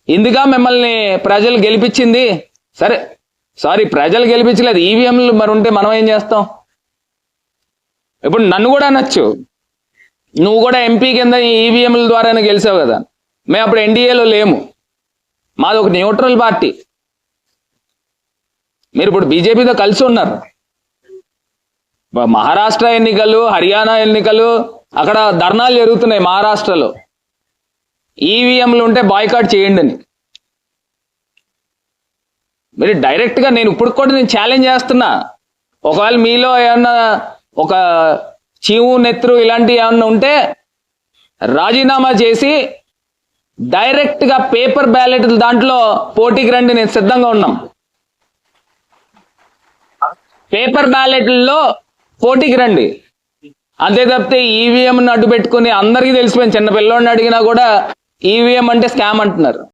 ఇందుగా మిమ్మల్ని ప్రజలు గెలిపించింది. సరే సారీ, ప్రజలు గెలిపించలేదు, ఈవీఎంలు మరి ఉంటే మనం ఏం చేస్తాం? ఇప్పుడు నన్ను కూడా అనొచ్చు, నువ్వు కూడా ఎంపీ కింద ఈవీఎంల ద్వారానే గెలిచావు కదా. మేము అప్పుడు ఎన్డీఏలో లేము, మాది ఒక న్యూట్రల్ పార్టీ. మీరు ఇప్పుడు బీజేపీతో కలిసి ఉన్నారు. మహారాష్ట్ర ఎన్నికలు, హర్యానా ఎన్నికలు, అక్కడ ధర్నాలు జరుగుతున్నాయి మహారాష్ట్రలో. ఈవీఎంలు ఉంటే బాయ్కాట్ చేయండి అని. మీరు డైరెక్ట్గా, నేను ఇప్పుడు కూడా నేను ఛాలెంజ్ చేస్తున్నా, ఒకవేళ మీలో ఏమన్నా ఒక చీము నెత్తురు ఇలాంటివి ఏమన్నా ఉంటే రాజీనామా చేసి డైరెక్ట్గా పేపర్ బ్యాలెట్ దాంట్లో పోటీకి రండి, నేను సిద్ధంగా ఉన్నాం. పేపర్ బ్యాలెట్లో పోటీకి రండి. అంతే తప్పితే ఈవీఎంని అడ్డు పెట్టుకుని అందరికీ తెలిసిపోయింది, చిన్న పిల్లోడిని అడిగినా కూడా ఈవీఎం అంటే స్కామ్ అంటున్నారు.